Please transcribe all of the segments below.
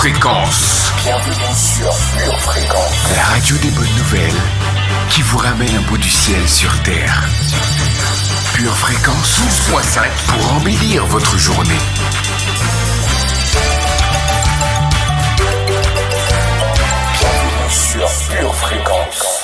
Fréquence. Bienvenue sur Pure Fréquence. La radio des bonnes nouvelles qui vous ramène un bout du ciel sur Terre. Pure Fréquence 12.5 pour embellir votre journée. Bienvenue sur Pure Fréquence.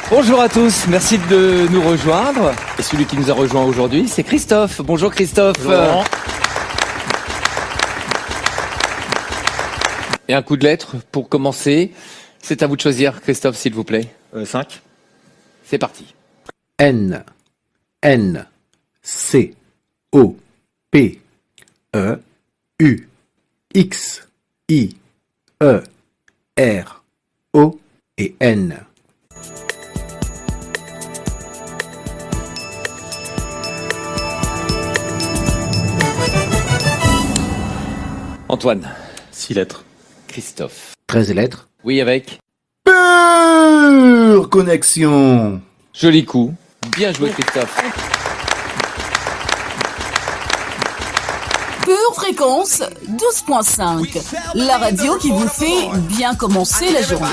Bonjour à tous, merci de nous rejoindre. Et celui qui nous a rejoint aujourd'hui, c'est Christophe. Bonjour Christophe. Bonjour. Et un coup de lettre pour commencer. C'est à vous de choisir, Christophe, s'il vous plaît. 5. C'est parti. N, N, C, O, P, E, U, X, I, E, R, O et N. Antoine. 6 lettres. Christophe. 13 lettres. Oui, avec. Pure connexion. Joli coup. Bien joué, Christophe. Pure Fréquence 12.5, la radio qui vous fait bien commencer la journée.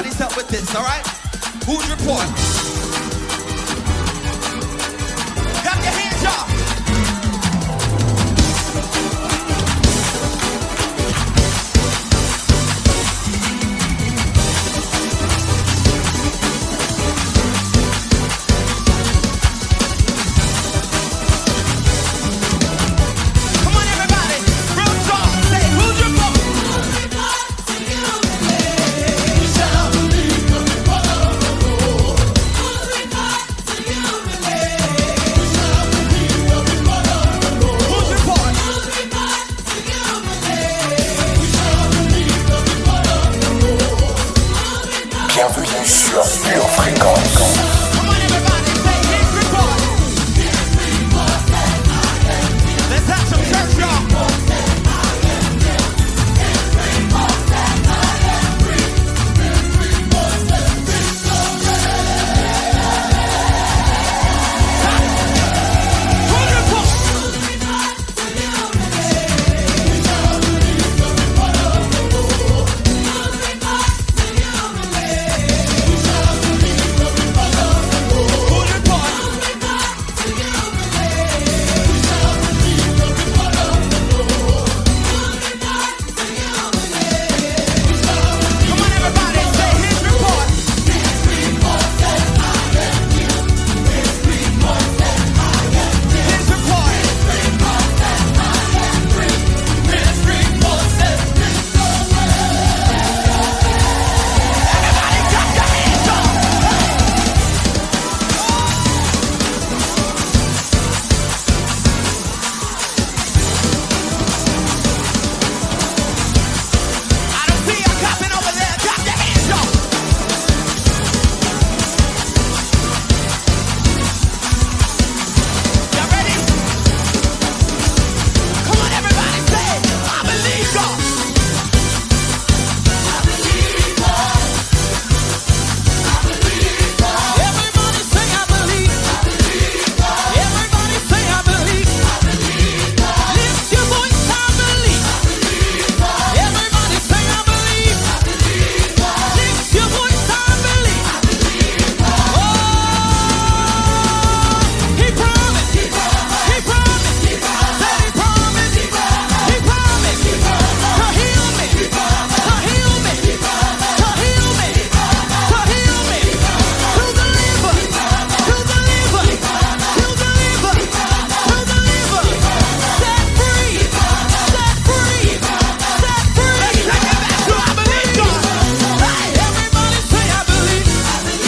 Bienvenue sur Pure Fréquence.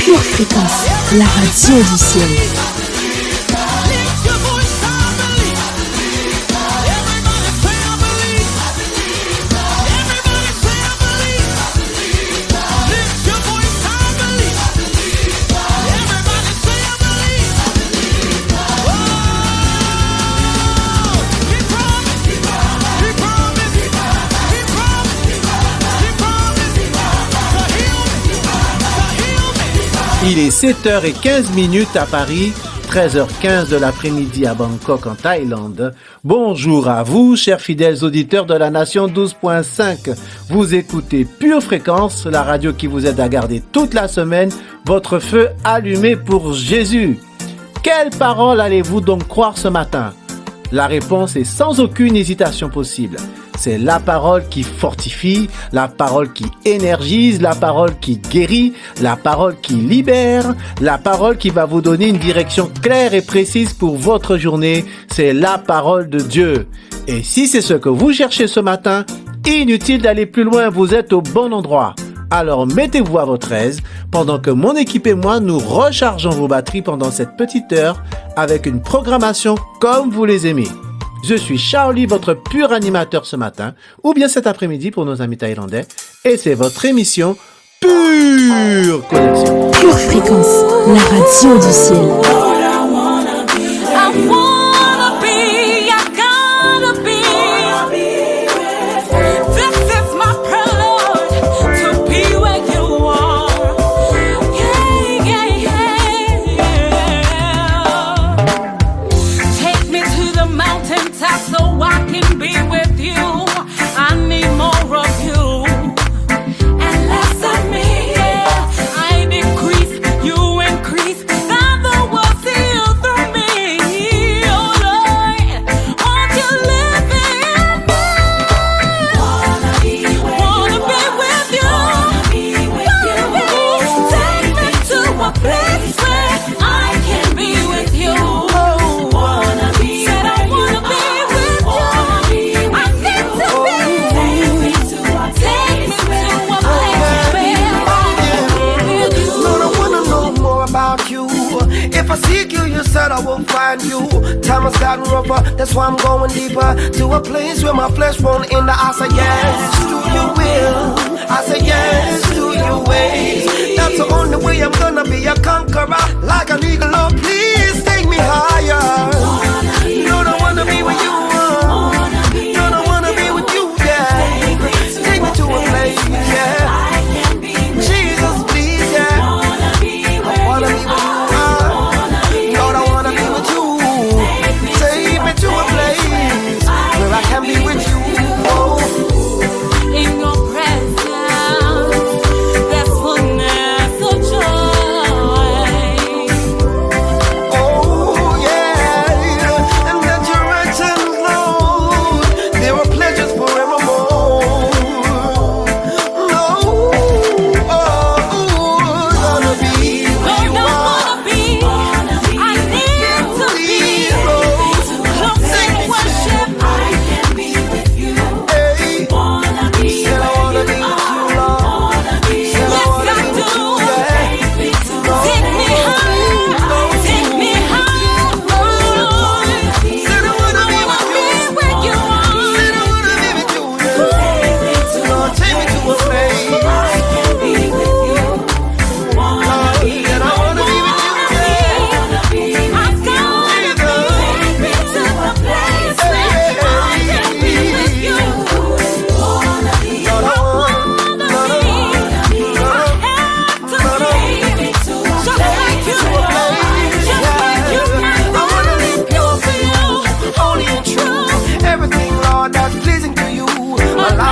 Pure Fréquence, la radio du ciel. Il est 7h15 à Paris, 13h15 de l'après-midi à Bangkok en Thaïlande. Bonjour à vous, chers fidèles auditeurs de la Nation 12.5. Vous écoutez Pure Fréquence, la radio qui vous aide à garder toute la semaine votre feu allumé pour Jésus. Quelle parole allez-vous donc croire ce matin? La réponse est sans aucune hésitation possible. C'est la parole qui fortifie, la parole qui énergise, la parole qui guérit, la parole qui libère, la parole qui va vous donner une direction claire et précise pour votre journée. C'est la parole de Dieu. Et si c'est ce que vous cherchez ce matin, inutile d'aller plus loin, vous êtes au bon endroit. Alors mettez-vous à votre aise pendant que mon équipe et moi nous rechargeons vos batteries pendant cette petite heure avec une programmation comme vous les aimez. Je suis Charlie, votre pur animateur ce matin, ou bien cet après-midi pour nos amis thaïlandais, et c'est votre émission Pure Connexion. Pure Fréquence, la radio du ciel. I will find you. Time has gotten rougher, that's why I'm going deeper to a place where my flesh won't end. I say yes to your will. I say yes to your ways. That's the only way I'm gonna be a conqueror. Like an eagle, oh please take me higher. Lord, I wanna be with you. Lord, I wanna be with you, yeah. Take me to a place, yeah. Jesus, please, yeah. I wanna be with you.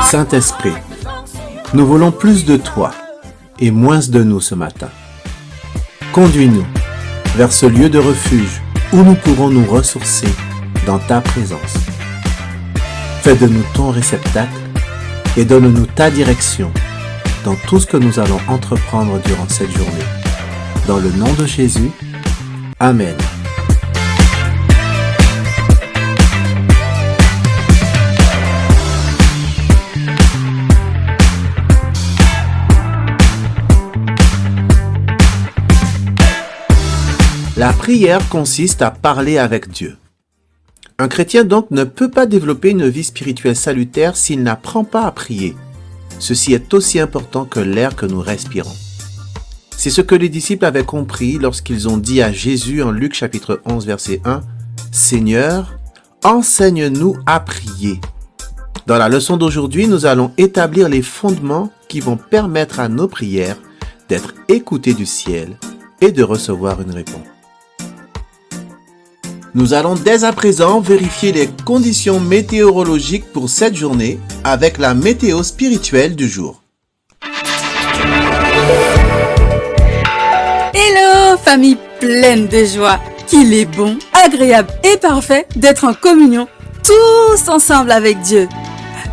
Saint-Esprit, nous voulons plus de toi et moins de nous ce matin. Conduis-nous vers ce lieu de refuge où nous pourrons nous ressourcer dans ta présence. Fais de nous ton réceptacle et donne-nous ta direction dans tout ce que nous allons entreprendre durant cette journée. Dans le nom de Jésus, Amen. La prière consiste à parler avec Dieu. Un chrétien donc ne peut pas développer une vie spirituelle salutaire s'il n'apprend pas à prier. Ceci est aussi important que l'air que nous respirons. C'est ce que les disciples avaient compris lorsqu'ils ont dit à Jésus en Luc chapitre 11 verset 1 « Seigneur, enseigne-nous à prier ». Dans la leçon d'aujourd'hui, nous allons établir les fondements qui vont permettre à nos prières d'être écoutées du ciel et de recevoir une réponse. Nous allons dès à présent vérifier les conditions météorologiques pour cette journée avec la météo spirituelle du jour. Hello, famille pleine de joie! Qu'il est bon, agréable et parfait d'être en communion tous ensemble avec Dieu.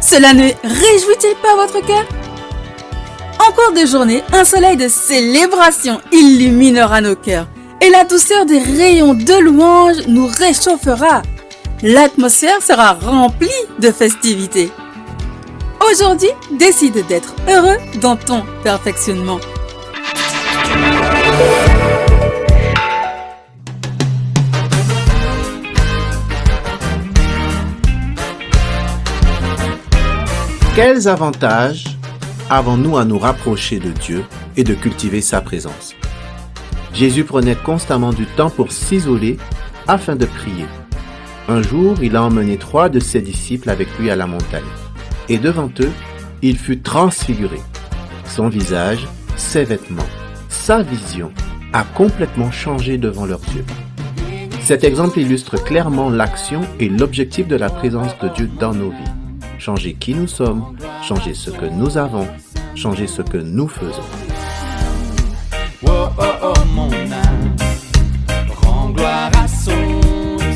Cela ne réjouit-il pas votre cœur? En cours de journée, un soleil de célébration illuminera nos cœurs et la douceur des rayons de louange nous réchauffera. L'atmosphère sera remplie de festivités. Aujourd'hui, décide d'être heureux dans ton perfectionnement. Quels avantages avons-nous à nous rapprocher de Dieu et de cultiver sa présence? Jésus prenait constamment du temps pour s'isoler afin de prier. Un jour, il a emmené 3 de ses disciples avec lui à la montagne. Et devant eux, il fut transfiguré. Son visage, ses vêtements, sa vision a complètement changé devant leurs yeux. Cet exemple illustre clairement l'action et l'objectif de la présence de Dieu dans nos vies. Changer qui nous sommes, changer ce que nous avons, changer ce que nous faisons.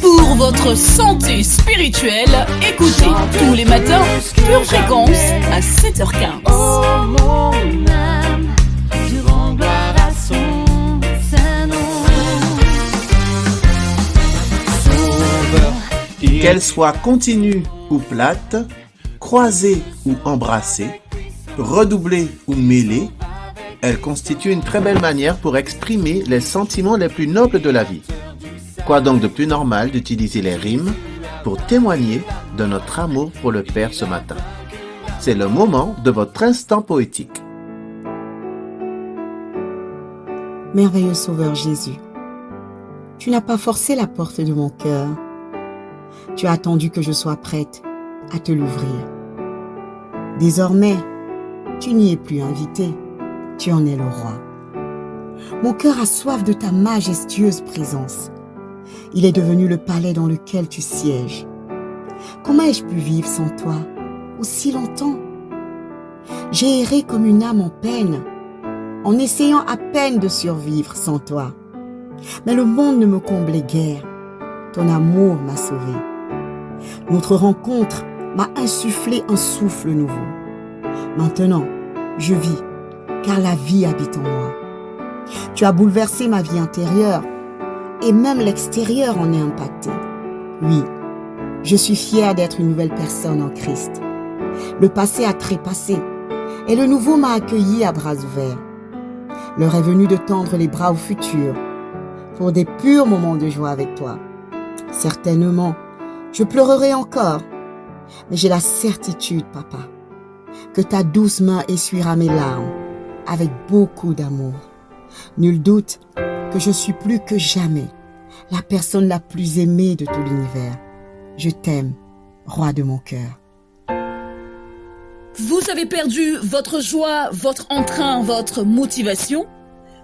Pour votre santé spirituelle, écoutez tous les matins Pure Fréquence à 7h15. Qu'elle soit continue ou plate, croisée ou embrassée, redoublée ou mêlée, elle constitue une très belle manière pour exprimer les sentiments les plus nobles de la vie. Quoi donc de plus normal d'utiliser les rimes pour témoigner de notre amour pour le Père ce matin? C'est le moment de votre instant poétique. Merveilleux Sauveur Jésus, tu n'as pas forcé la porte de mon cœur. Tu as attendu que je sois prête à te l'ouvrir. Désormais, tu n'y es plus invité, tu en es le roi. Mon cœur a soif de ta majestueuse présence. Il est devenu le palais dans lequel tu sièges. Comment ai-je pu vivre sans toi aussi longtemps? J'ai erré comme une âme en peine, en essayant à peine de survivre sans toi. Mais le monde ne me comblait guère. Ton amour m'a sauvé. Notre rencontre m'a insufflé un souffle nouveau. Maintenant, je vis, car la vie habite en moi. Tu as bouleversé ma vie intérieure, et même l'extérieur en est impacté. Oui, je suis fière d'être une nouvelle personne en Christ. Le passé a trépassé, et le nouveau m'a accueilli à bras ouverts. L'heure est venue de tendre les bras au futur, pour des purs moments de joie avec toi. Certainement, je pleurerai encore, mais j'ai la certitude, papa, que ta douce main essuiera mes larmes avec beaucoup d'amour. Nul doute que je suis plus que jamais la personne la plus aimée de tout l'univers. Je t'aime, roi de mon cœur. Vous avez perdu votre joie, votre entrain, votre motivation?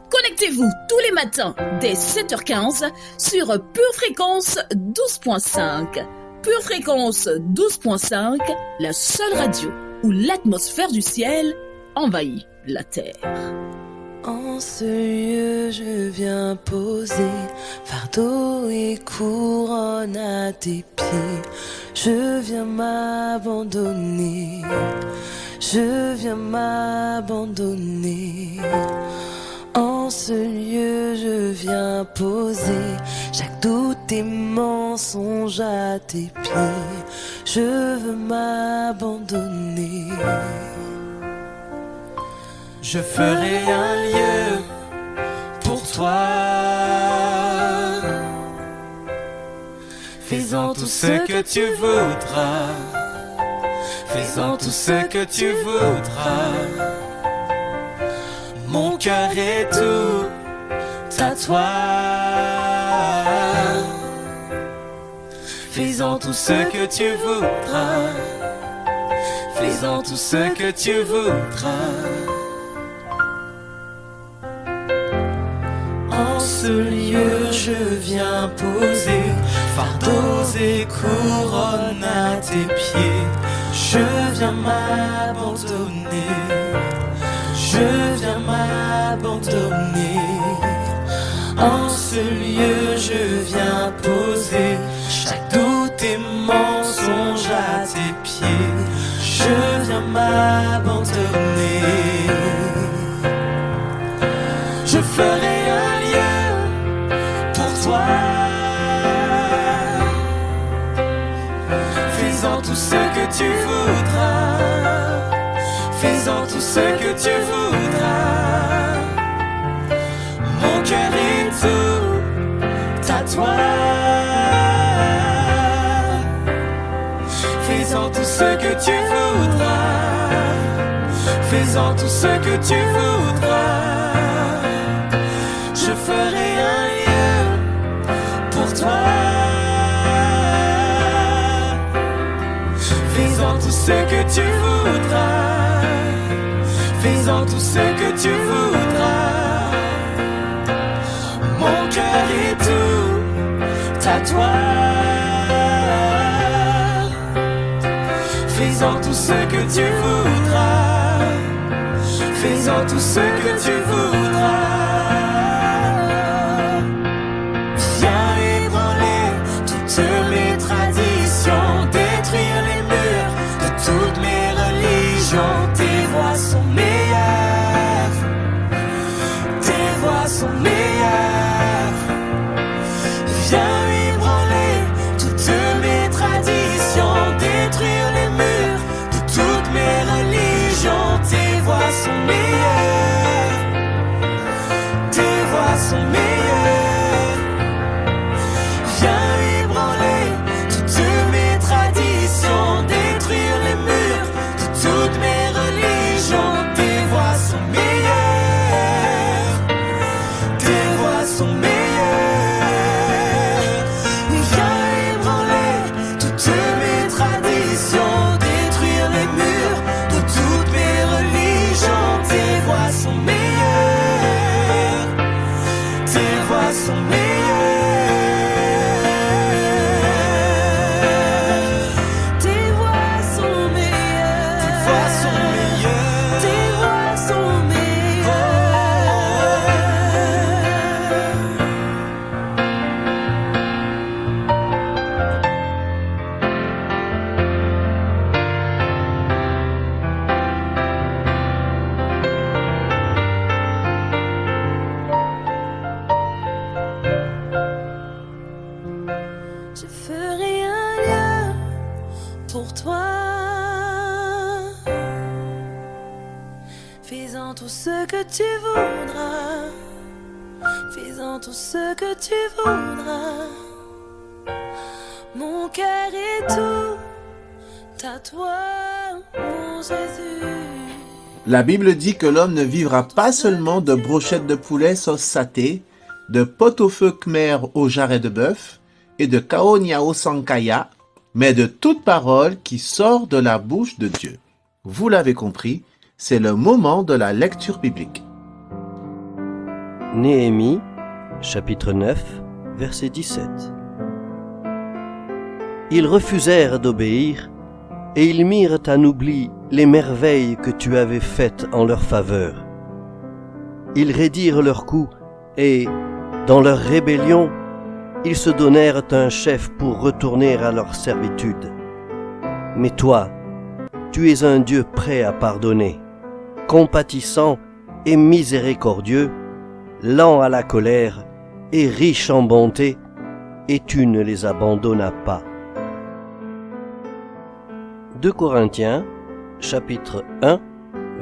Connectez-vous tous les matins dès 7h15 sur Pure Fréquence 12.5. Pure Fréquence 12.5, la seule radio où l'atmosphère du ciel envahit la terre. En ce lieu, je viens poser fardeau et couronne à tes pieds. Je viens m'abandonner. Je viens m'abandonner. En ce lieu, je viens poser chaque doute et mensonge à tes pieds. Je veux m'abandonner. Je ferai un lieu pour toi. Fais-en tout ce que tu voudras. Fais-en tout ce que tu voudras. Mon cœur est tout à toi. Fais-en tout ce que tu voudras. Fais-en tout ce que tu voudras. ce lieu je viens poser fardeaux et couronnes à tes pieds. Je viens m'abandonner, je viens m'abandonner. En ce lieu je viens poser chaque doute et mensonge à tes pieds. Je viens m'abandonner. Je ferai un lieu pour toi, fais-en tout ce que tu voudras, fais-en tout ce que tu voudras. Mon cœur est tout à toi, fais-en tout ce que tu voudras, fais-en tout ce que tu voudras. Je ferai un lieu pour toi, fais-en tout ce que tu voudras, fais-en tout ce que tu voudras. Mon cœur est tout à toi, fais-en tout ce que tu voudras, fais-en tout ce que tu voudras. Mes traditions, détruire les murs de toutes mes religions. Tes voix sont meilleures, tes voix sont meilleures. Viens ébranler toutes mes traditions, détruire les murs de toutes mes religions. Tes voix sont meilleures, tes voix sont meilleures. Détruire les murs de toutes mes religions. Tes voix sont meilleures, tes voix sont meilleures. Viens ébranler toutes mes traditions, détruire les murs de toutes mes religions. Tes voix sont meilleures, tes voix sont meilleures. Je ferai un lieu pour toi, fais-en tout ce que tu voudras, fais-en tout ce que tu voudras. Mon cœur est tout à toi, mon Jésus. La Bible dit que l'homme ne vivra pas seulement de brochettes de poulet sauce saté, de pot-au-feu khmer au jarret de bœuf et de kaoniao sankaya, mais de toute parole qui sort de la bouche de Dieu. Vous l'avez compris, c'est le moment de la lecture biblique. Néhémie, chapitre 9, verset 17. Ils refusèrent d'obéir, et ils mirent en oubli les merveilles que tu avais faites en leur faveur. Ils raidirent leurs coups, et, dans leur rébellion, ils se donnèrent un chef pour retourner à leur servitude. Mais toi, tu es un Dieu prêt à pardonner, compatissant et miséricordieux, lent à la colère et riche en bonté, et tu ne les abandonnas pas. 2 Corinthiens, chapitre 1,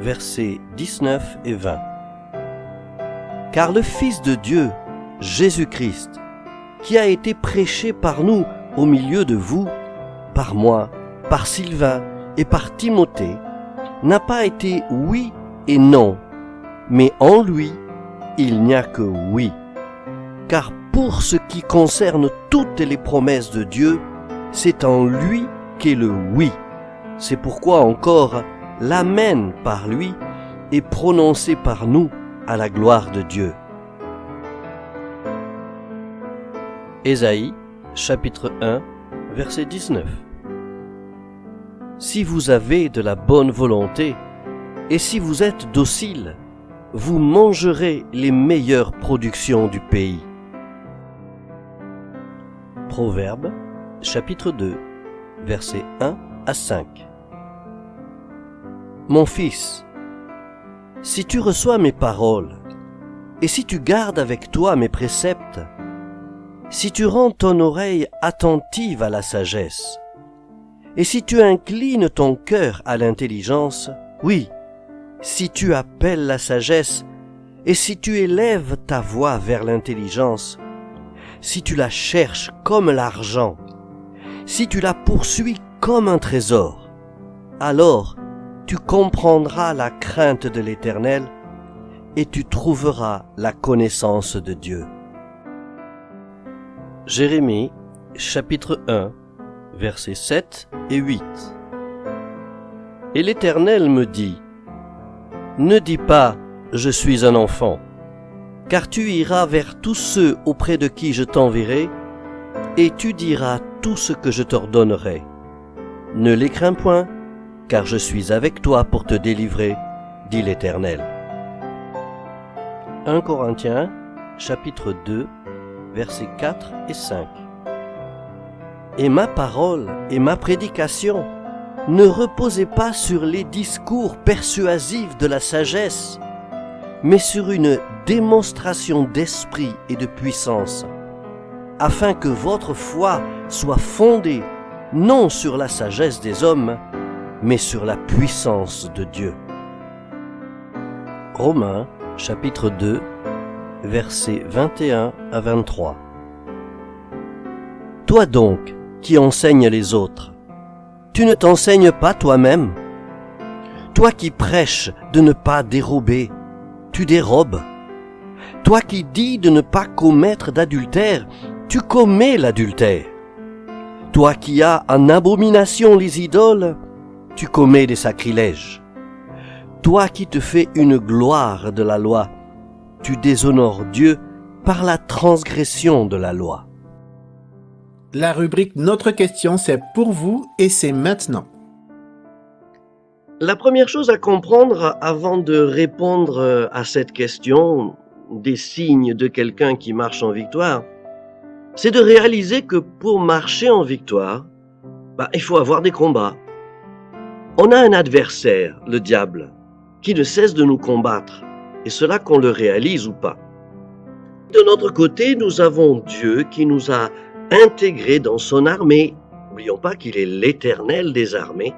versets 19 et 20. Car le Fils de Dieu, Jésus-Christ, qui a été prêché par nous au milieu de vous, par moi, par Sylvain et par Timothée, n'a pas été oui et non, mais en lui, il n'y a que oui. Car pour ce qui concerne toutes les promesses de Dieu, c'est en lui qu'est le oui. C'est pourquoi encore l'Amen par lui est prononcé par nous à la gloire de Dieu. Ésaïe, chapitre 1, verset 19. Si vous avez de la bonne volonté, et si vous êtes docile, vous mangerez les meilleures productions du pays. Proverbes, chapitre 2, versets 1 à 5. Mon fils, si tu reçois mes paroles, et si tu gardes avec toi mes préceptes, si tu rends ton oreille attentive à la sagesse, et si tu inclines ton cœur à l'intelligence, oui, si tu appelles la sagesse, et si tu élèves ta voix vers l'intelligence, si tu la cherches comme l'argent, si tu la poursuis comme un trésor, alors tu comprendras la crainte de l'Éternel et tu trouveras la connaissance de Dieu. Jérémie, chapitre 1, versets 7 et 8. Et l'Éternel me dit, ne dis pas, je suis un enfant, car tu iras vers tous ceux auprès de qui je t'enverrai, et tu diras tout ce que je t'ordonnerai. Ne les crains point, car je suis avec toi pour te délivrer, dit l'Éternel. 1 Corinthiens, chapitre 2, versets 4 et 5. Et ma parole et ma prédication ne reposaient pas sur les discours persuasifs de la sagesse, mais sur une démonstration d'esprit et de puissance, afin que votre foi soit fondée non sur la sagesse des hommes, mais sur la puissance de Dieu. Romains, chapitre 2, versets 21 à 23. Toi donc, qui enseignes les autres, tu ne t'enseignes pas toi-même? Toi qui prêches de ne pas dérober, tu dérobes. Toi qui dis de ne pas commettre d'adultère, tu commets l'adultère. Toi qui as en abomination les idoles, tu commets des sacrilèges. Toi qui te fais une gloire de la loi, tu déshonores Dieu par la transgression de la loi. La rubrique Notre question, c'est pour vous et c'est maintenant. La première chose à comprendre avant de répondre à cette question, des signes de quelqu'un qui marche en victoire, c'est de réaliser que pour marcher en victoire, il faut avoir des combats. On a un adversaire, le diable, qui ne cesse de nous combattre, et cela qu'on le réalise ou pas. De notre côté, nous avons Dieu qui nous a intégrés dans son armée. N'oublions pas qu'il est l'Éternel des armées,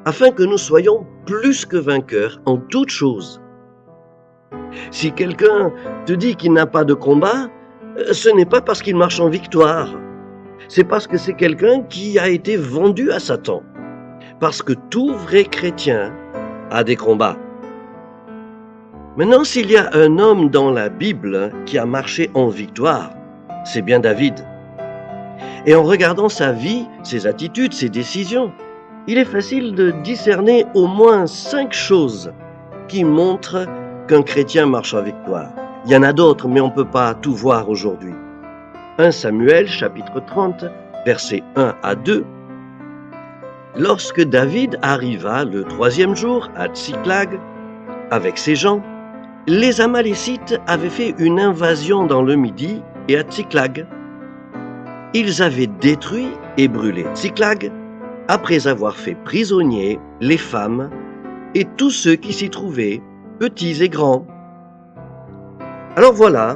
afin que nous soyons plus que vainqueurs en toutes choses. Si quelqu'un te dit qu'il n'a pas de combat, ce n'est pas parce qu'il marche en victoire. C'est parce que c'est quelqu'un qui a été vendu à Satan. Parce que tout vrai chrétien a des combats. Maintenant, s'il y a un homme dans la Bible qui a marché en victoire, c'est bien David. Et en regardant sa vie, ses attitudes, ses décisions, il est facile de discerner au moins 5 choses qui montrent qu'un chrétien marche en victoire. Il y en a d'autres, mais on ne peut pas tout voir aujourd'hui. 1 Samuel, chapitre 30, versets 1 à 2. Lorsque David arriva le 3e jour à Tsiklag avec ses gens, les Amalécites avaient fait une invasion dans le Midi et à Tsiklag. Ils avaient détruit et brûlé Tsiklag après avoir fait prisonniers les femmes et tous ceux qui s'y trouvaient, petits et grands. Alors voilà,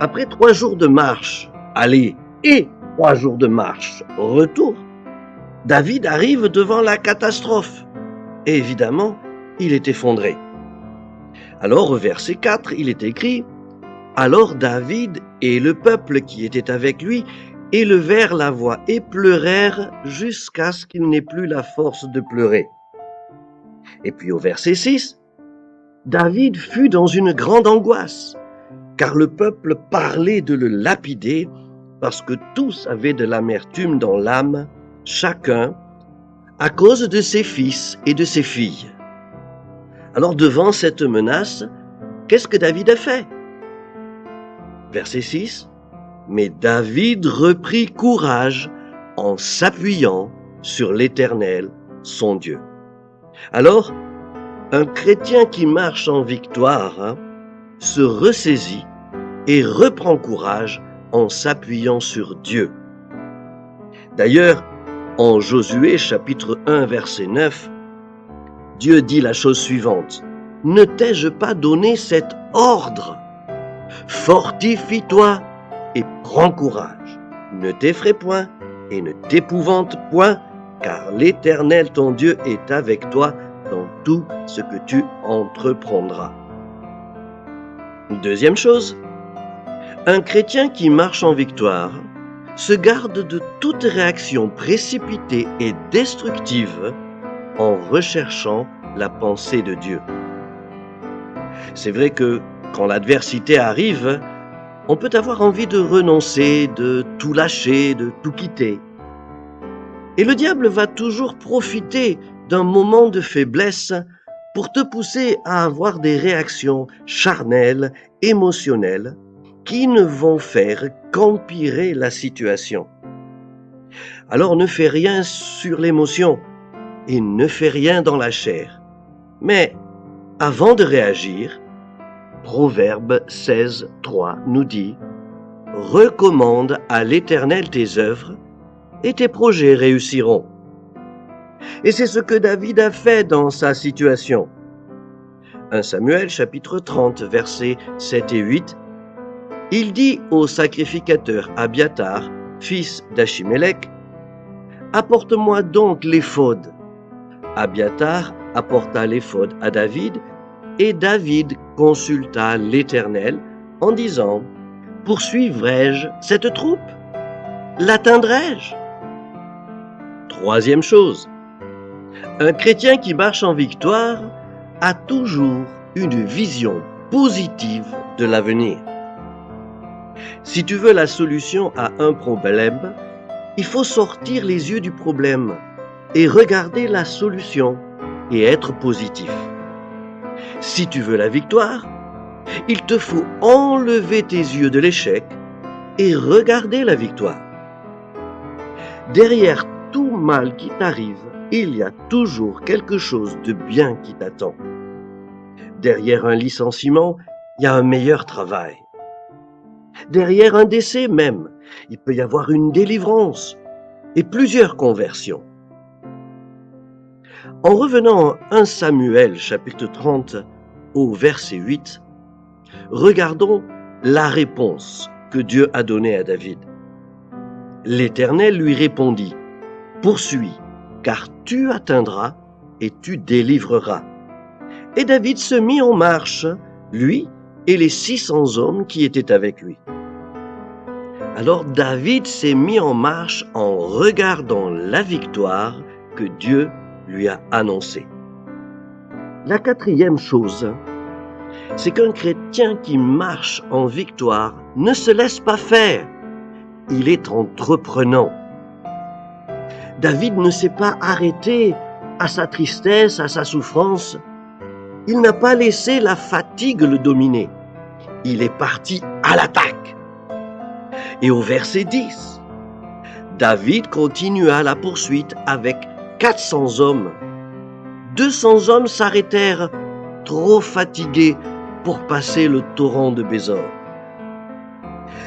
après 3 jours de marche, aller et 3 jours de marche, retour, David arrive devant la catastrophe. Et évidemment, il est effondré. Alors, au verset 4, il est écrit « Alors David et le peuple qui était avec lui élevèrent la voix et pleurèrent jusqu'à ce qu'il n'ait plus la force de pleurer. » Et puis au verset 6, David fut dans une grande angoisse, car le peuple parlait de le lapider, parce que tous avaient de l'amertume dans l'âme, chacun, à cause de ses fils et de ses filles. Alors devant cette menace, qu'est-ce que David a fait? Verset 6. Mais David reprit courage en s'appuyant sur l'Éternel, son Dieu. Alors, un chrétien qui marche en victoire se ressaisit et reprend courage en s'appuyant sur Dieu. D'ailleurs, en Josué chapitre 1 verset 9, Dieu dit la chose suivante: « Ne t'ai-je pas donné cet ordre? Fortifie-toi et prends courage. Ne t'effraie point et ne t'épouvante point, car l'Éternel ton Dieu est avec toi dans tout ce que tu entreprendras. » Deuxième chose, un chrétien qui marche en victoire se garde de toute réaction précipitée et destructive en recherchant la pensée de Dieu. C'est vrai que quand l'adversité arrive, on peut avoir envie de renoncer, de tout lâcher, de tout quitter. Et le diable va toujours profiter d'un moment de faiblesse pour te pousser à avoir des réactions charnelles, émotionnelles, qui ne vont faire qu'empirer la situation. Alors ne fais rien sur l'émotion et ne fais rien dans la chair. Mais avant de réagir, Proverbe 16, 3 nous dit « Recommande à l'Éternel tes œuvres et tes projets réussiront. » Et c'est ce que David a fait dans sa situation. 1 Samuel chapitre 30 versets 7 et 8, il dit au sacrificateur Abiatar, fils d'Achimélec, « Apporte-moi donc l'éphod. » Abiatar apporta l'éphod à David, et David consulta l'Éternel en disant, « Poursuivrai-je cette troupe? L'atteindrai-je? » Troisième chose, un chrétien qui marche en victoire a toujours une vision positive de l'avenir. Si tu veux la solution à un problème, il faut sortir les yeux du problème et regarder la solution et être positif. Si tu veux la victoire, il te faut enlever tes yeux de l'échec et regarder la victoire. Derrière tout mal qui t'arrive, il y a toujours quelque chose de bien qui t'attend. Derrière un licenciement, il y a un meilleur travail. Derrière un décès même, il peut y avoir une délivrance et plusieurs conversions. En revenant à 1 Samuel chapitre 30 au verset 8, regardons la réponse que Dieu a donnée à David. L'Éternel lui répondit, « Poursuis, car tu atteindras et tu délivreras. » Et David se mit en marche, lui et les 600 hommes qui étaient avec lui. Alors David s'est mis en marche en regardant la victoire que Dieu lui a annoncée. La quatrième chose, c'est qu'un chrétien qui marche en victoire ne se laisse pas faire. Il est entreprenant. David ne s'est pas arrêté à sa tristesse, à sa souffrance. Il n'a pas laissé la fatigue le dominer. Il est parti à l'attaque. Et au verset 10, David continua la poursuite avec 400 hommes. 200 hommes s'arrêtèrent, trop fatigués pour passer le torrent de Bésor.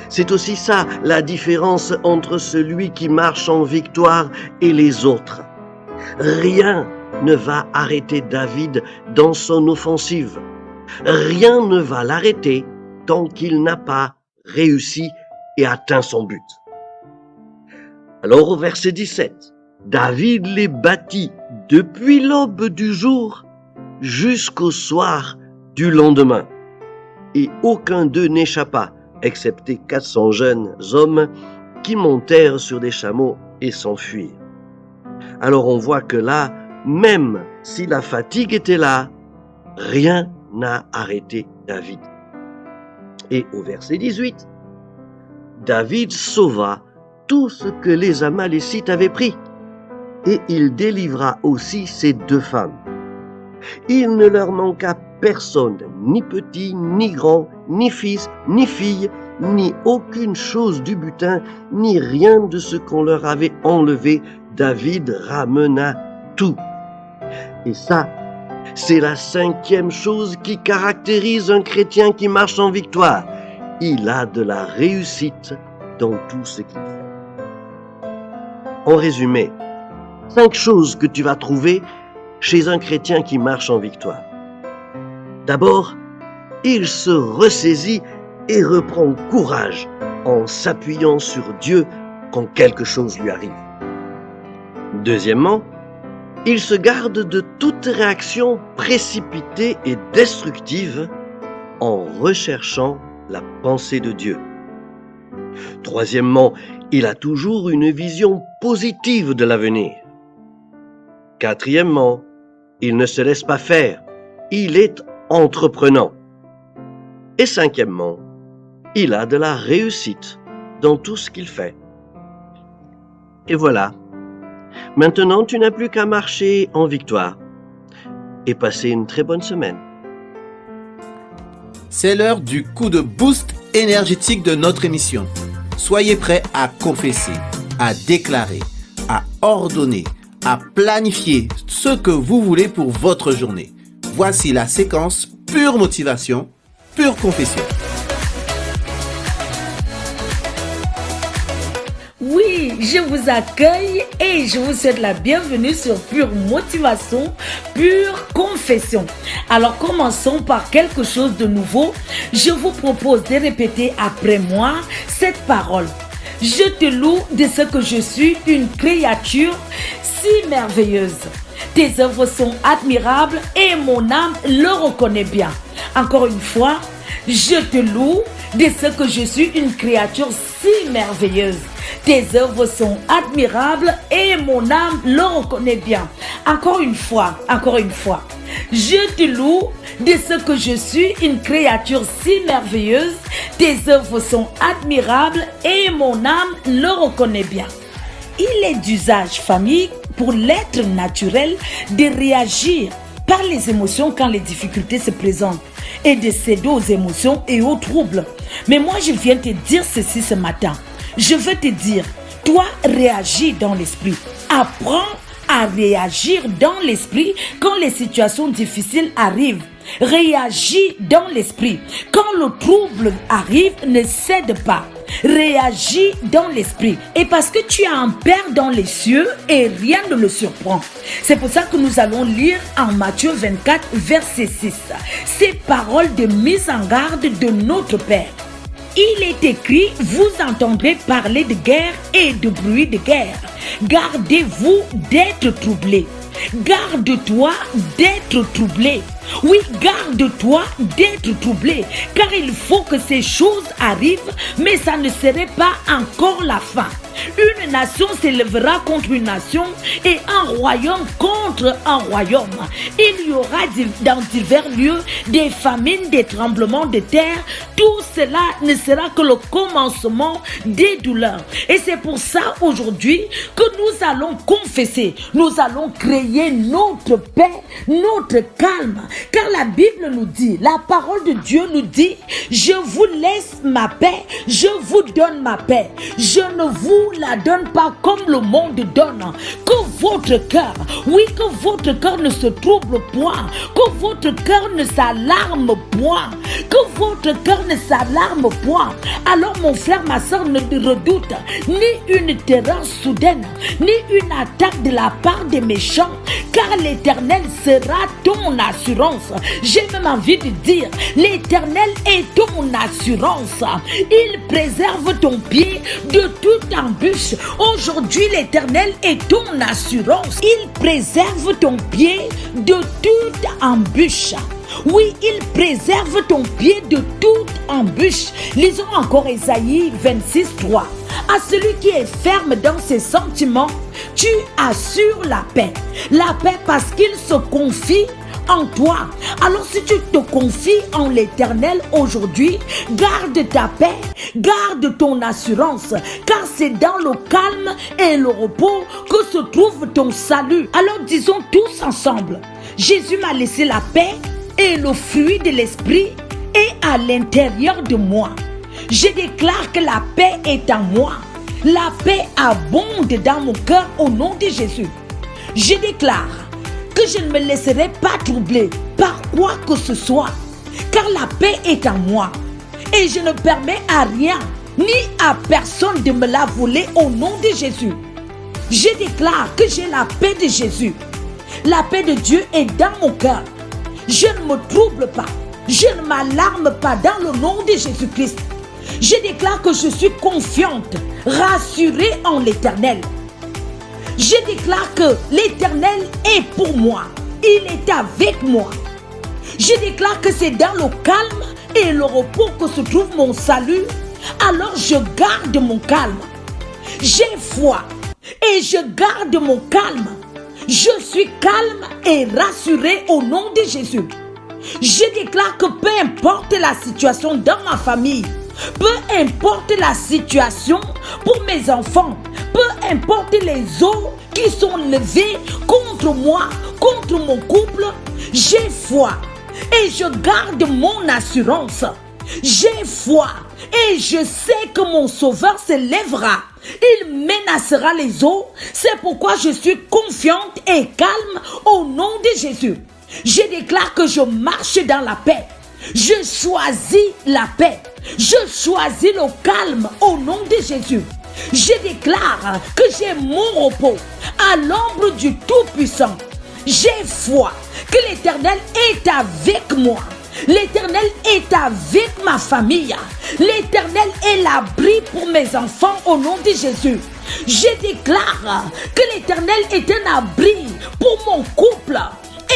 C'est aussi ça la différence entre celui qui marche en victoire et les autres. Rien ne va arrêter David dans son offensive. Rien ne va l'arrêter tant qu'il n'a pas réussi et atteint son but. Alors au verset 17, David les battit depuis l'aube du jour jusqu'au soir du lendemain, et aucun d'eux n'échappa, excepté 400 jeunes hommes qui montèrent sur des chameaux et s'enfuirent. Alors on voit que là, même si la fatigue était là, rien n'a arrêté David. Et au verset 18, David sauva tout ce que les Amalécites avaient pris, et il délivra aussi ses 2 femmes. Il ne leur manqua personne, ni petit, ni grand, ni fils, ni fille, ni aucune chose du butin, ni rien de ce qu'on leur avait enlevé. David ramena tout. Et ça, c'est la 5e chose qui caractérise un chrétien qui marche en victoire. Il a de la réussite dans tout ce qu'il fait. En résumé, 5 choses que tu vas trouver chez un chrétien qui marche en victoire. D'abord, il se ressaisit et reprend courage en s'appuyant sur Dieu quand quelque chose lui arrive. Deuxièmement, il se garde de toute réaction précipitée et destructive en recherchant la pensée de Dieu. Troisièmement, il a toujours une vision positive de l'avenir. Quatrièmement, il ne se laisse pas faire, il est entreprenant. Et cinquièmement, il a de la réussite dans tout ce qu'il fait. Et voilà, maintenant tu n'as plus qu'à marcher en victoire et passer une très bonne semaine. C'est l'heure du coup de boost énergétique de notre émission. Soyez prêts à confesser, à déclarer, à ordonner, à planifier ce que vous voulez pour votre journée. Voici la séquence pure motivation, pure confession. Oui, je vous accueille et je vous souhaite la bienvenue sur Pure Motivation, Pure Confession. Alors commençons par quelque chose de nouveau. Je vous propose de répéter après moi cette parole. Je te loue de ce que je suis une créature si merveilleuse. Tes œuvres sont admirables et mon âme le reconnaît bien. Encore une fois, je te loue de ce que je suis une créature si merveilleuse. Tes œuvres sont admirables et mon âme le reconnaît bien. Encore une fois. Je te loue de ce que je suis une créature si merveilleuse. Tes œuvres sont admirables et mon âme le reconnaît bien. Il est d'usage, famille, pour l'être naturel de réagir par les émotions quand les difficultés se présentent et de céder aux émotions et aux troubles. Mais moi, je viens te dire ceci ce matin. Je veux te dire, toi, réagis dans l'esprit. Apprends à réagir dans l'esprit quand les situations difficiles arrivent. Réagis dans l'esprit. Quand le trouble arrive, ne cède pas. Réagis dans l'esprit. Et parce que tu as un Père dans les cieux et rien ne le surprend. C'est pour ça que nous allons lire en Matthieu 24, verset 6. Ces paroles de mise en garde de notre Père. Il est écrit, vous entendrez parler de guerre et de bruit de guerre. Gardez-vous d'être troublés. Garde-toi d'être troublé. Oui, garde-toi d'être troublé, car il faut que ces choses arrivent, mais ça ne serait pas encore la fin. Une nation s'élèvera contre une nation et un royaume contre un royaume. Il y aura dans divers lieux des famines, des tremblements de terre. Tout cela ne sera que le commencement des douleurs. Et c'est pour ça aujourd'hui que nous allons confesser, nous allons créer notre paix, notre calme. Car la Bible nous dit, la parole de Dieu nous dit, je vous laisse ma paix, je vous donne ma paix. Je ne vous la donne pas comme le monde donne. Que votre cœur, oui, que votre cœur ne se trouble point, que votre cœur ne s'alarme point, que votre cœur ne s'alarme point. Alors mon frère, ma soeur, ne redoute ni une terreur soudaine, ni une attaque de la part des méchants, car l'Éternel sera ton assurance. J'ai même envie de dire, l'Éternel est ton assurance. Il préserve ton pied de toute embûche. Aujourd'hui, l'Éternel est ton assurance. Il préserve ton pied de toute embûche. Oui, il préserve ton pied de toute embûche. Lisons encore Ésaïe 26, 3. À celui qui est ferme dans ses sentiments, tu assures la paix. La paix parce qu'il se confie en toi. Alors si tu te confies en l'Éternel aujourd'hui, garde ta paix, garde ton assurance, car c'est dans le calme et le repos que se trouve ton salut. Alors disons tous ensemble, Jésus m'a laissé la paix et le fruit de l'esprit est à l'intérieur de moi. Je déclare que la paix est en moi. La paix abonde dans mon cœur au nom de Jésus. Je déclare que je ne me laisserai pas troubler par quoi que ce soit, car la paix est en moi. Et je ne permets à rien ni à personne de me la voler au nom de Jésus. Je déclare que j'ai la paix de Jésus. La paix de Dieu est dans mon cœur. Je ne me trouble pas. Je ne m'alarme pas dans le nom de Jésus-Christ. Je déclare que je suis confiante, rassurée en l'Éternel. Je déclare que l'Éternel est pour moi. Il est avec moi. Je déclare que c'est dans le calme et le repos que se trouve mon salut. Alors je garde mon calme. J'ai foi et je garde mon calme. Je suis calme et rassuré au nom de Jésus. Je déclare que peu importe la situation dans ma famille, peu importe la situation pour mes enfants, peu importe les eaux qui sont levées contre moi, contre mon couple, j'ai foi et je garde mon assurance. J'ai foi et je sais que mon Sauveur se lèvera. Il menacera les eaux. C'est pourquoi je suis confiante et calme au nom de Jésus. Je déclare que je marche dans la paix. Je choisis la paix. Je choisis le calme au nom de Jésus. Je déclare que j'ai mon repos à l'ombre du Tout-Puissant. J'ai foi que l'Éternel est avec moi. L'Éternel est avec ma famille. L'Éternel est l'abri pour mes enfants au nom de Jésus. Je déclare que l'Éternel est un abri pour mon couple.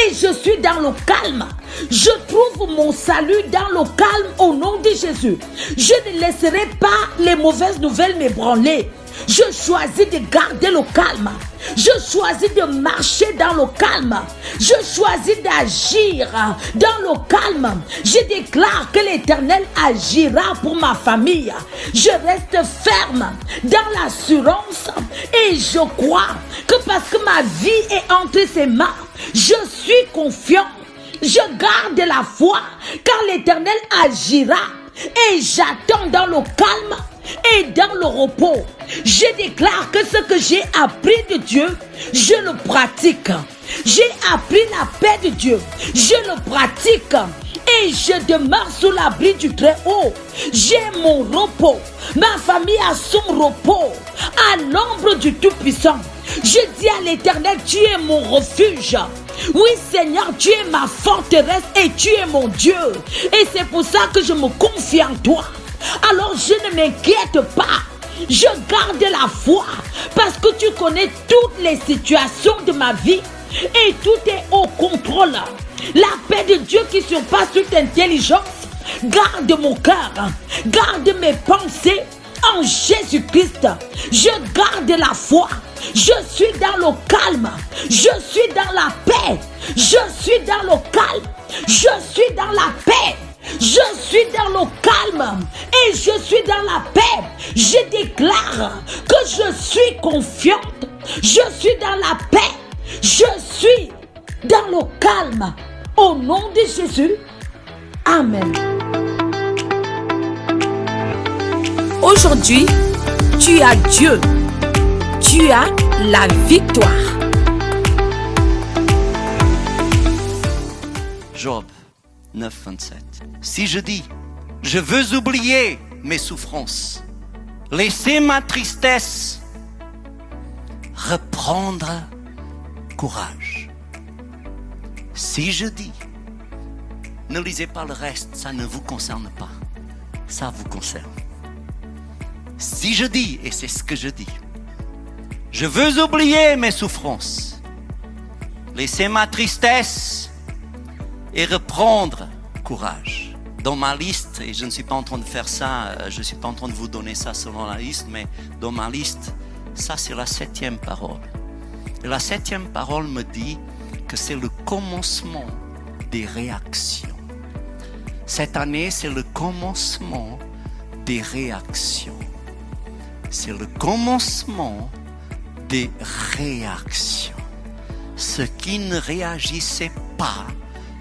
Et je suis dans le calme. Je trouve mon salut dans le calme au nom de Jésus. Je ne laisserai pas les mauvaises nouvelles m'ébranler. Je choisis de garder le calme. Je choisis de marcher dans le calme. Je choisis d'agir dans le calme. Je déclare que l'Éternel agira pour ma famille. Je reste ferme dans l'assurance et je crois que parce que ma vie est entre ses mains, je suis confiant. Je garde la foi car l'Éternel agira et j'attends dans le calme et dans le repos. Je déclare que ce que j'ai appris de Dieu, je le pratique. J'ai appris la paix de Dieu, je le pratique et je demeure sous l'abri du Très-Haut. J'ai mon repos, ma famille a son repos à l'ombre du Tout-Puissant. Je dis à l'Éternel, tu es mon refuge. Oui Seigneur, tu es ma forteresse et tu es mon Dieu. Et c'est pour ça que je me confie en toi. Alors je ne m'inquiète pas. Je garde la foi parce que tu connais toutes les situations de ma vie et tout est au contrôle. La paix de Dieu qui surpasse toute intelligence garde mon cœur, garde mes pensées en Jésus-Christ. Je garde la foi. Je suis dans le calme. Je suis dans la paix. Je suis dans le calme. Je suis dans la paix. Je suis dans le calme et je suis dans la paix. Je déclare que je suis confiante. Je suis dans la paix. Je suis dans le calme. Au nom de Jésus. Amen. Aujourd'hui, tu as Dieu. Tu as la victoire. Job 9, 27. Si je dis, je veux oublier mes souffrances, laisser ma tristesse, reprendre courage. Si je dis, ne lisez pas le reste, ça ne vous concerne pas, ça vous concerne. Si je dis, et c'est ce que je dis, je veux oublier mes souffrances, laisser ma tristesse et reprendre courage. Dans ma liste, et je ne suis pas en train de faire ça, je ne suis pas en train de vous donner ça selon la liste, mais dans ma liste, ça c'est la 7e parole. Et la 7e parole me dit que c'est le commencement des réactions. Cette année, c'est le commencement des réactions. C'est le commencement des réactions. Ce qui ne réagissait pas,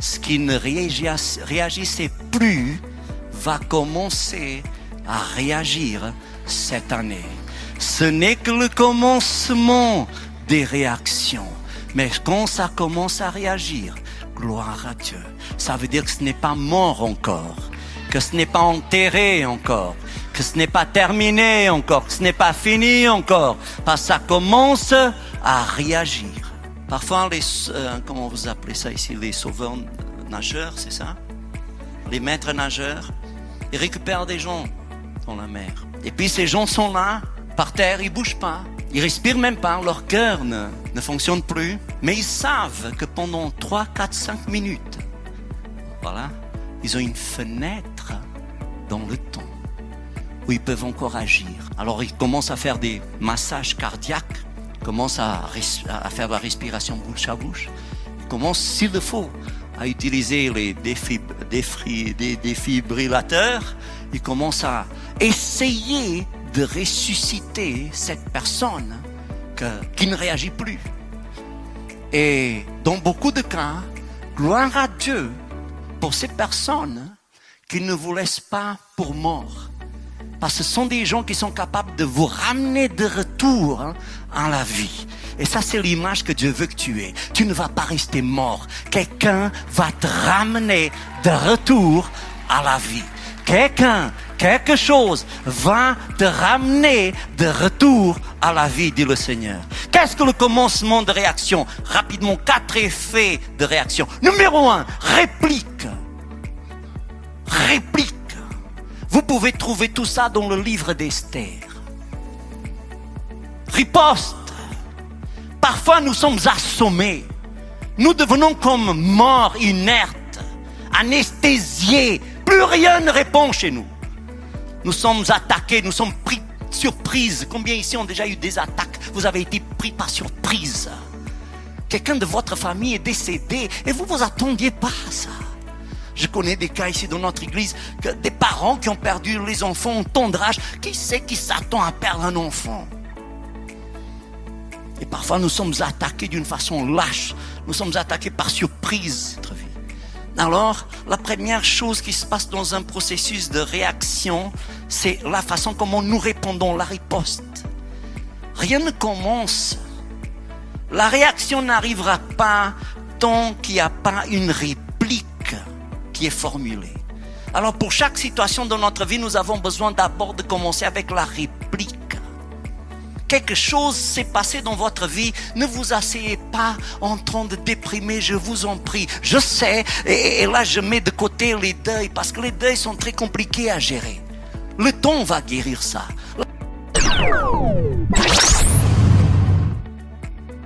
ce qui ne réagissait plus, va commencer à réagir cette année. Ce n'est que le commencement des réactions. Mais quand ça commence à réagir, gloire à Dieu, ça veut dire que ce n'est pas mort encore, que ce n'est pas enterré encore, que ce n'est pas terminé encore, que ce n'est pas fini encore, parce que ça commence à réagir. Parfois, comment vous appelez ça ici, les sauveurs nageurs, c'est ça? Les maîtres nageurs, ils récupèrent des gens dans la mer. Et puis ces gens sont là, par terre, ils bougent pas. Ils respirent même pas, leur cœur ne fonctionne plus. Mais ils savent que pendant 3, 4, 5 minutes, voilà, ils ont une fenêtre dans le temps où ils peuvent encore agir. Alors ils commencent à faire des massages cardiaques, ils commencent à faire la respiration bouche à bouche, ils commencent, s'il le faut, à utiliser les défibrillateurs, ils commencent à essayer de ressusciter cette personne qui ne réagit plus. Et dans beaucoup de cas, gloire à Dieu pour ces personnes qui ne vous laissent pas pour morts. Parce que ce sont des gens qui sont capables de vous ramener de retour à la vie. Et ça, c'est l'image que Dieu veut que tu aies. Tu ne vas pas rester mort. Quelqu'un va te ramener de retour à la vie. Quelque chose va te ramener de retour à la vie, dit le Seigneur. Qu'est-ce que le commencement de réaction? Rapidement, 4 effets de réaction. Numéro 1, réplique. Réplique. Vous pouvez trouver tout ça dans le livre d'Esther. Riposte. Parfois, nous sommes assommés. Nous devenons comme morts, inertes, anesthésiés. Plus rien ne répond chez nous. Nous sommes attaqués, nous sommes pris surprise. Combien ici ont déjà eu des attaques? Vous avez été pris par surprise. Quelqu'un de votre famille est décédé et vous vous attendiez pas à ça. Je connais des cas ici dans notre église, que des parents qui ont perdu les enfants en tendre âge. Qui c'est qui s'attend à perdre un enfant? Et parfois nous sommes attaqués d'une façon lâche. Nous sommes attaqués par surprise. Alors, la première chose qui se passe dans un processus de réaction, c'est la façon comment nous répondons, la riposte. Rien ne commence. La réaction n'arrivera pas tant qu'il n'y a pas une réplique qui est formulée. Alors, pour chaque situation dans notre vie, nous avons besoin d'abord de commencer avec la réplique. Quelque chose s'est passé dans votre vie, ne vous asseyez pas en train de déprimer, je vous en prie. Je sais, et là je mets de côté les deuils, parce que les deuils sont très compliqués à gérer. Le temps va guérir ça.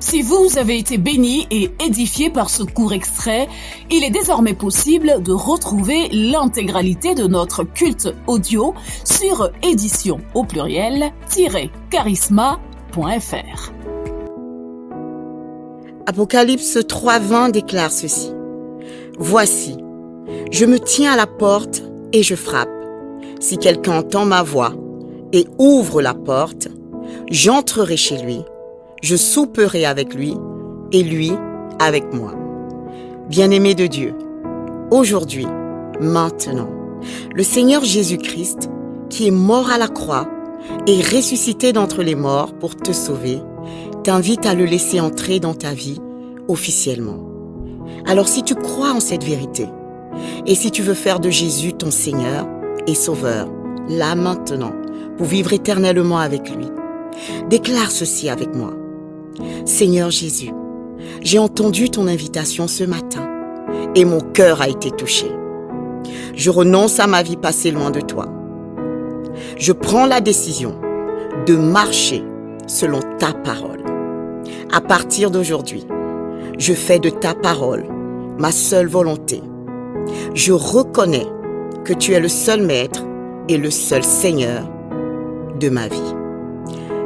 Si vous avez été béni et édifié par ce court extrait, il est désormais possible de retrouver l'intégralité de notre culte audio sur édition au pluriel -charisma.fr. Apocalypse 3:20 déclare ceci. Voici, je me tiens à la porte et je frappe. Si quelqu'un entend ma voix et ouvre la porte, j'entrerai chez lui. Je souperai avec lui et lui avec moi. Bien-aimé de Dieu, aujourd'hui, maintenant, le Seigneur Jésus-Christ, qui est mort à la croix et ressuscité d'entre les morts pour te sauver, t'invite à le laisser entrer dans ta vie officiellement. Alors si tu crois en cette vérité et si tu veux faire de Jésus ton Seigneur et Sauveur, là maintenant, pour vivre éternellement avec lui, déclare ceci avec moi. Seigneur Jésus, j'ai entendu ton invitation ce matin et mon cœur a été touché. Je renonce à ma vie passée loin de toi. Je prends la décision de marcher selon ta parole. À partir d'aujourd'hui, je fais de ta parole ma seule volonté. Je reconnais que tu es le seul maître et le seul Seigneur de ma vie.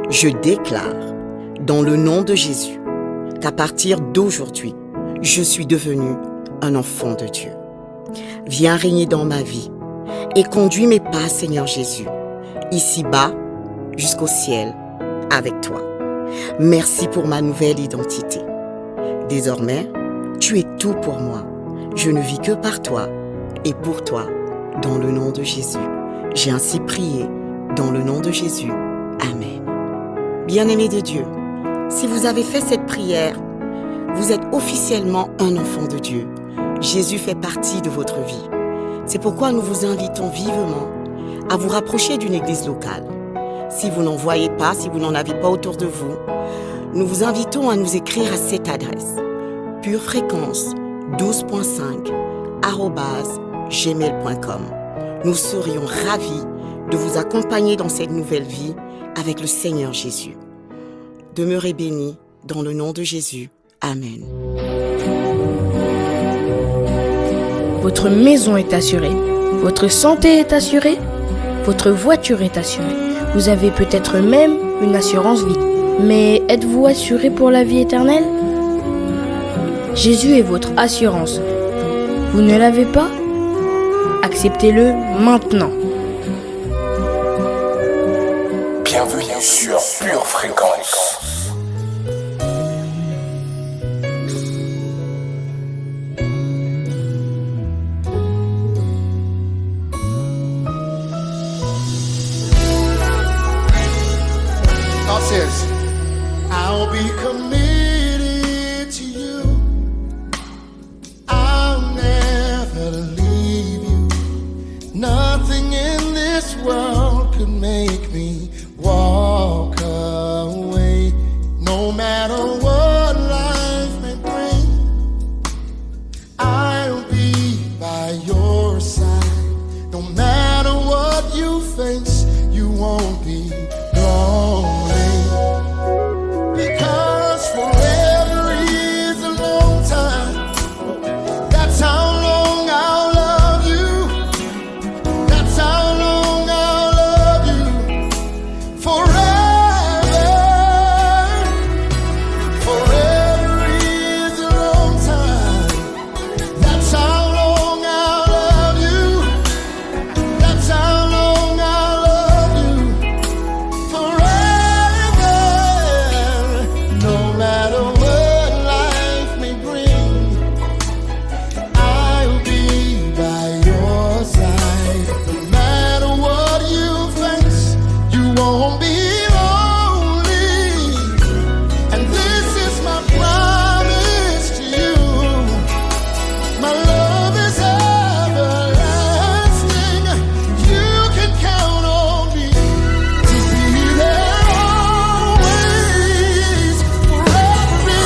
Je déclare dans le nom de Jésus qu'à partir d'aujourd'hui, je suis devenu un enfant de Dieu. Viens régner dans ma vie et conduis mes pas, Seigneur Jésus, ici-bas jusqu'au ciel avec toi. Merci pour ma nouvelle identité. Désormais, tu es tout pour moi. Je ne vis que par toi et pour toi. Dans le nom de Jésus, J'ai ainsi prié dans le nom de Jésus. Amen. Bien-aimés de Dieu, si vous avez fait cette prière, vous êtes officiellement un enfant de Dieu. Jésus fait partie de votre vie. C'est pourquoi nous vous invitons vivement à vous rapprocher d'une église locale. Si vous n'en voyez pas, si vous n'en avez pas autour de vous, nous vous invitons à nous écrire à cette adresse purefréquence12.5@gmail.com. Nous serions ravis de vous accompagner dans cette nouvelle vie avec le Seigneur Jésus. Demeurez bénis dans le nom de Jésus. Amen. Votre maison est assurée, votre santé est assurée, votre voiture est assurée. Vous avez peut-être même une assurance vie. Mais êtes-vous assuré pour la vie éternelle? Jésus est votre assurance. Vous ne l'avez pas? Acceptez-le maintenant. Bienvenue sur Pure Fréquence. God says, I'll be committed to you. I'll never leave you. Nothing in this world could make me walk away. No matter what life may bring, I'll be by your side. No matter what you face, you won't be lonely. Because forever is a long time. That's how long I'll love you. That's how long I'll love you. Forever. Forever is a long time. That's how long I'll love you. That's how long I'll love you. Forever. No matter what life may bring, I'll be by your side. No matter what you face, you won't be lonely. And this is my promise to you. My love is everlasting. You can count on me to be there always. Forever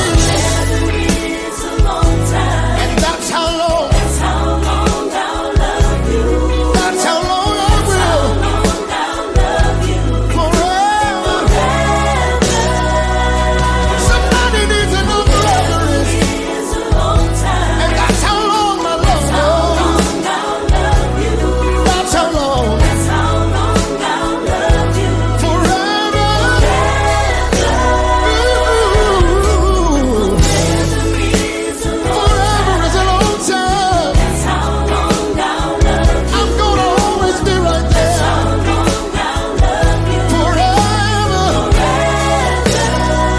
is a long time. And that's how long. That's how long I'll love you. That's how long I will. Love you. Forever. Somebody needs to know forever is a long time. And that's how long my love goes. That's how long. That's how long I'll love you. Forever. Forever is a long time. That's how long I'll love you. I'm gonna always be right there. That's how long I'll love you. Forever.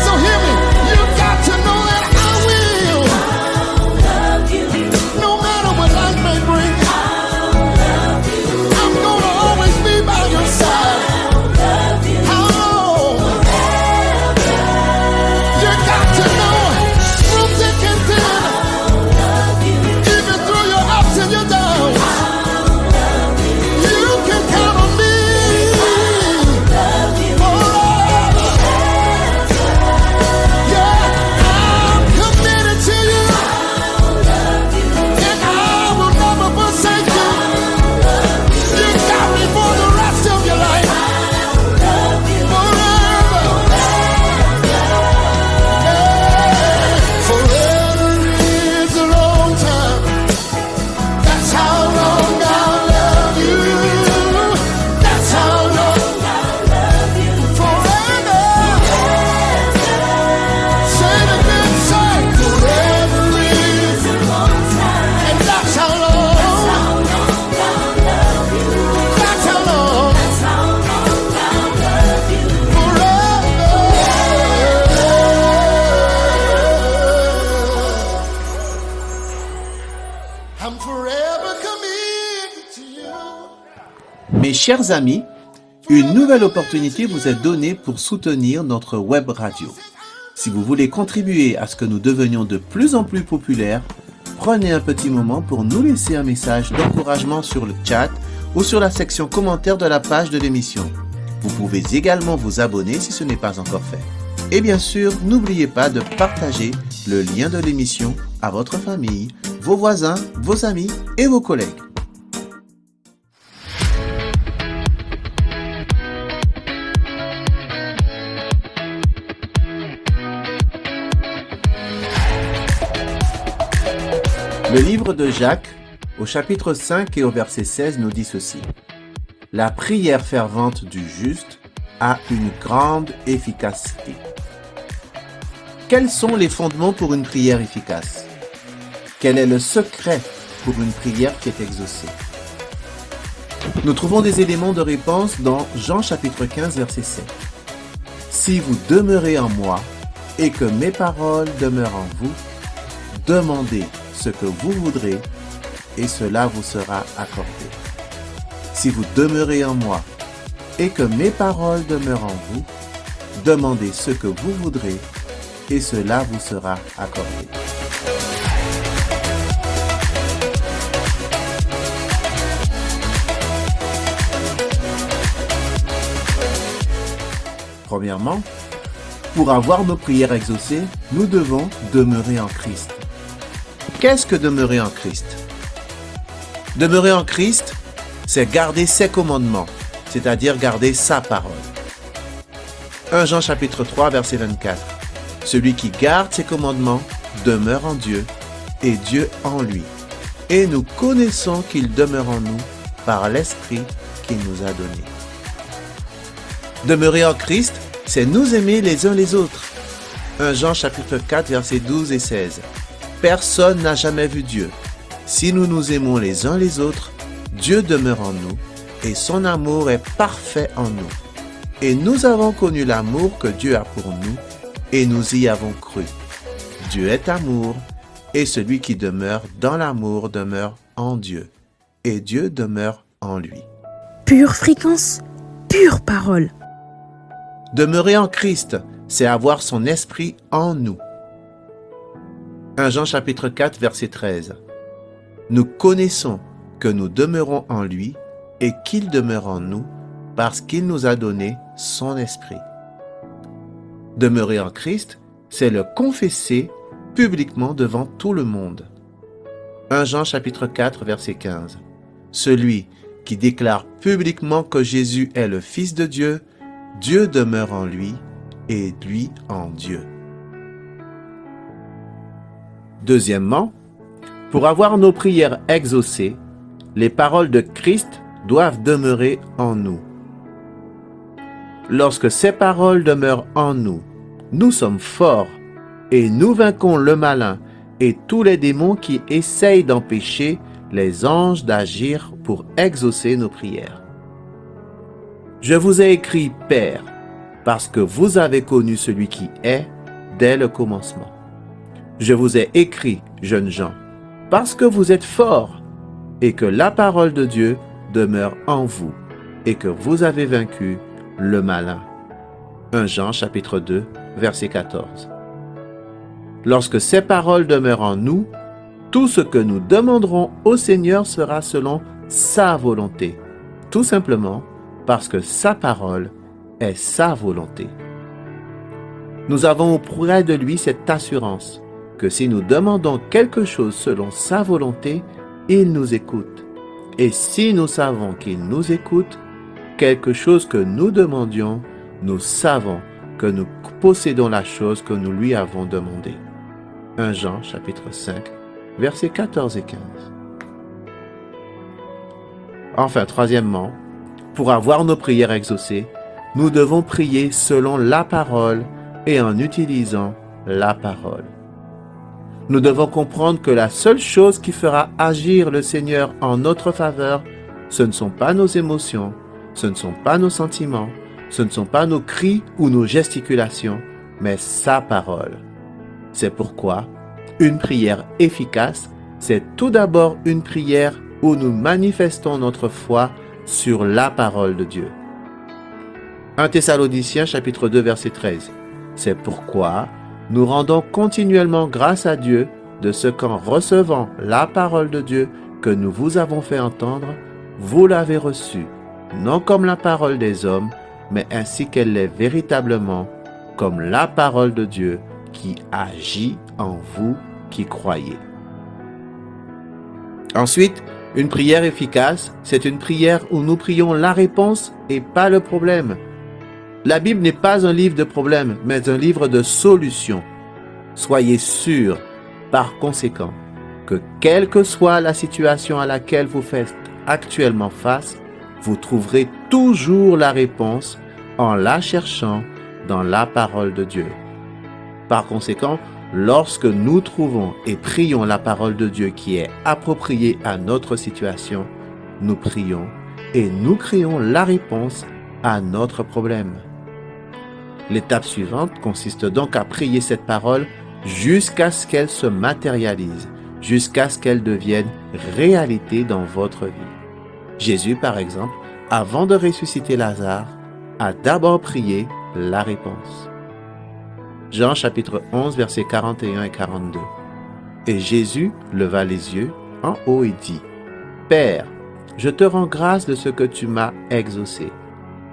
So hear me. You got to know that I will. I'll love you. No matter what life may bring. I'll love you. I'm gonna always be by your side. I'll love you. How long? You got to know. From thick and thin. I'll love you. Even through your ups and your downs. I'll love you. You can count on me. I'll love you. Forever. Yeah, I'm committed to you. I'll love you. And I will never forsake you. I'll love you. You got me for the rest of your life. I'll love you. Forever. Forever is a long time. That's how long I'll love you. That's how long I'll love you. Forever. Say it again, say forever is a long time. And that's how long. That's how long I'll love you. That's how long. That's how long I'll love you. Forever. I'm forever committed to you. Mes chers amis, une nouvelle opportunité vous est donnée pour soutenir notre web radio. Si vous voulez contribuer à ce que nous devenions de plus en plus populaires, prenez un petit moment pour nous laisser un message d'encouragement sur le chat ou sur la section commentaires de la page de l'émission. Vous pouvez également vous abonner si ce n'est pas encore fait. Et bien sûr, n'oubliez pas de partager le lien de l'émission à votre famille, vos voisins, vos amis et vos collègues. Le livre de Jacques, au chapitre 5 et au verset 16, nous dit ceci. La prière fervente du juste a une grande efficacité. Quels sont les fondements pour une prière efficace? Quel est le secret pour une prière qui est exaucée? Nous trouvons des éléments de réponse dans Jean chapitre 15, verset 7. Si vous demeurez en moi et que mes paroles demeurent en vous, demandez ce que vous voudrez et cela vous sera accordé. Si vous demeurez en moi et que mes paroles demeurent en vous, demandez ce que vous voudrez et cela vous sera accordé. Premièrement, pour avoir nos prières exaucées, nous devons demeurer en Christ. Qu'est-ce que demeurer en Christ? Demeurer en Christ, c'est garder ses commandements, c'est-à-dire garder sa parole. 1 Jean chapitre 3, verset 24. Celui qui garde ses commandements demeure en Dieu et Dieu en lui. Et nous connaissons qu'il demeure en nous par l'Esprit qu'il nous a donné. Demeurer en Christ, c'est nous aimer les uns les autres. 1 Jean chapitre 4, versets 12 et 16. Personne n'a jamais vu Dieu. Si nous nous aimons les uns les autres, Dieu demeure en nous et son amour est parfait en nous. Et nous avons connu l'amour que Dieu a pour nous et nous y avons cru. Dieu est amour et celui qui demeure dans l'amour demeure en Dieu et Dieu demeure en lui. Pure fréquence, pure parole. Demeurer en Christ, c'est avoir son esprit en nous. 1 Jean chapitre 4, verset 13. Nous connaissons que nous demeurons en lui et qu'il demeure en nous parce qu'il nous a donné son esprit. Demeurer en Christ, c'est le confesser publiquement devant tout le monde. 1 Jean chapitre 4, verset 15. Celui qui déclare publiquement que Jésus est le Fils de Dieu, Dieu demeure en lui et lui en Dieu. Deuxièmement, pour avoir nos prières exaucées, les paroles de Christ doivent demeurer en nous. Lorsque ces paroles demeurent en nous, nous sommes forts et nous vainquons le malin et tous les démons qui essayent d'empêcher les anges d'agir pour exaucer nos prières. Je vous ai écrit, Père, parce que vous avez connu celui qui est dès le commencement. Je vous ai écrit, jeunes gens, parce que vous êtes forts et que la parole de Dieu demeure en vous et que vous avez vaincu le malin. 1 Jean chapitre 2, verset 14. Lorsque ces paroles demeurent en nous, tout ce que nous demanderons au Seigneur sera selon sa volonté, tout simplement parce que sa parole est sa volonté. Nous avons auprès de lui cette assurance que si nous demandons quelque chose selon sa volonté, il nous écoute. Et si nous savons qu'il nous écoute, quelque chose que nous demandions, nous savons que nous possédons la chose que nous lui avons demandée. 1 Jean chapitre 5, versets 14 et 15. Enfin, troisièmement, pour avoir nos prières exaucées, nous devons prier selon la parole et en utilisant la parole. Nous devons comprendre que la seule chose qui fera agir le Seigneur en notre faveur, ce ne sont pas nos émotions, ce ne sont pas nos sentiments, ce ne sont pas nos cris ou nos gesticulations, mais sa parole. C'est pourquoi une prière efficace, c'est tout d'abord une prière où nous manifestons notre foi sur la parole de Dieu. 1 Thessaloniciens chapitre 2 verset 13. C'est pourquoi nous rendons continuellement grâce à Dieu de ce qu'en recevant la parole de Dieu que nous vous avons fait entendre, vous l'avez reçue, non comme la parole des hommes, mais ainsi qu'elle l'est véritablement, comme la parole de Dieu qui agit en vous qui croyez. Ensuite, une prière efficace, c'est une prière où nous prions la réponse et pas le problème. La Bible n'est pas un livre de problèmes, mais un livre de solutions. Soyez sûrs, par conséquent, que quelle que soit la situation à laquelle vous faites actuellement face, vous trouverez toujours la réponse en la cherchant dans la parole de Dieu. Par conséquent, lorsque nous trouvons et prions la parole de Dieu qui est appropriée à notre situation, nous prions et nous créons la réponse à notre problème. L'étape suivante consiste donc à prier cette parole jusqu'à ce qu'elle se matérialise, jusqu'à ce qu'elle devienne réalité dans votre vie. Jésus, par exemple, avant de ressusciter Lazare, a d'abord prié la réponse. Jean chapitre 11, versets 41 et 42. Et Jésus leva les yeux en haut et dit, « Père, je te rends grâce de ce que tu m'as exaucé.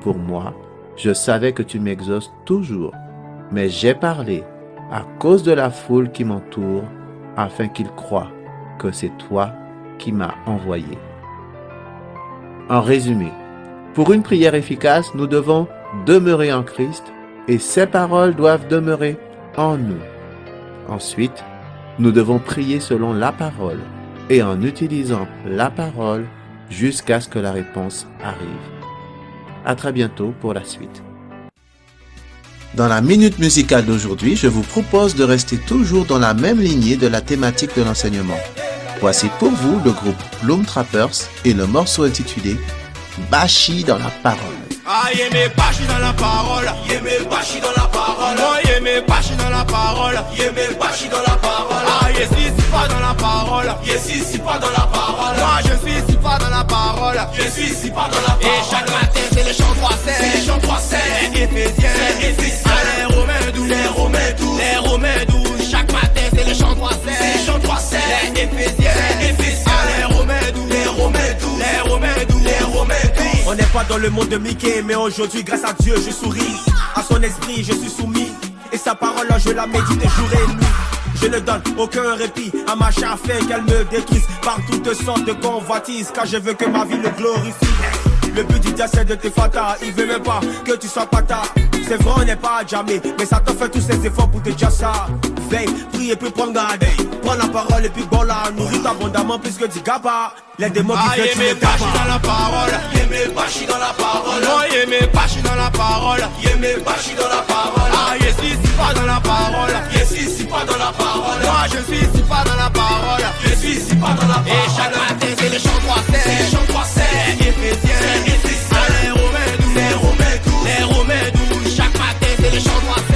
Pour moi, je savais que tu m'exauces toujours, mais j'ai parlé à cause de la foule qui m'entoure, afin qu'ils croient que c'est toi qui m'as envoyé. » En résumé, pour une prière efficace, nous devons demeurer en Christ et ses paroles doivent demeurer en nous. Ensuite, nous devons prier selon la parole et en utilisant la parole jusqu'à ce que la réponse arrive. À très bientôt pour la suite. Dans la minute musicale d'aujourd'hui, je vous propose de rester toujours dans la même lignée de la thématique de l'enseignement. Voici pour vous le groupe Bloom Trappers et le morceau intitulé Bachi dans la parole. Ah, yémé Bachi dans la parole, yémé Bachi dans la parole. Moi, yémé Bachi dans la parole, yémé Bachi dans la parole. Ah, Yessi, si pas dans la parole, Yessi, si pas dans la parole. Moi, je suis si pas dans la parole, je suis si pas dans la parole. Et chaque matin, c'est les chants 3-7, c'est les chants 3-7. Les Éphésiens, les Éphésiens, les Romains 12, les Romains 12, les Romains 12. Chaque matin, c'est les chants 3-7, c'est les chants 3-7. Les Éphésiens, les Éphésiens, les Romains 12, les Romains 12, les Romains 12, les Romains 12. On n'est pas dans le monde de Mickey, mais aujourd'hui, grâce à Dieu, je souris. À son esprit, je suis soumis. Et sa parole, je la médite jour et nuit. Je ne donne aucun répit à ma chair afin qu'elle me détruise par toutes sortes de convoitises, car je veux que ma vie le glorifie. Le but du diable c'est de te fatal, il veut même pas que tu sois pata. C'est vrai on n'est pas jamais, mais ça t'a fait tous ces efforts pour te dire ça. Veille, prie et puis prends garde. Prends la parole et puis bon là, nourris abondamment plus que du gaba. Les démons qui viennent tu les gaba. Dans la parole, yémé Bachi dans la parole. Moi yémé Bachi dans la parole, yémé Bachi dans la parole. Ah Yessi si pas dans la parole, Yessi si pas dans la parole. Moi je suis si pas dans la parole, je suis si pas dans la parole. Et chaque matin c'est les chants 3-7, c'est les chants 3-7. Les Éphésiens, les Éphésiens, les Romains 12, les Romains 12, les Romains 12. Chaque matin c'est les chants 3-7,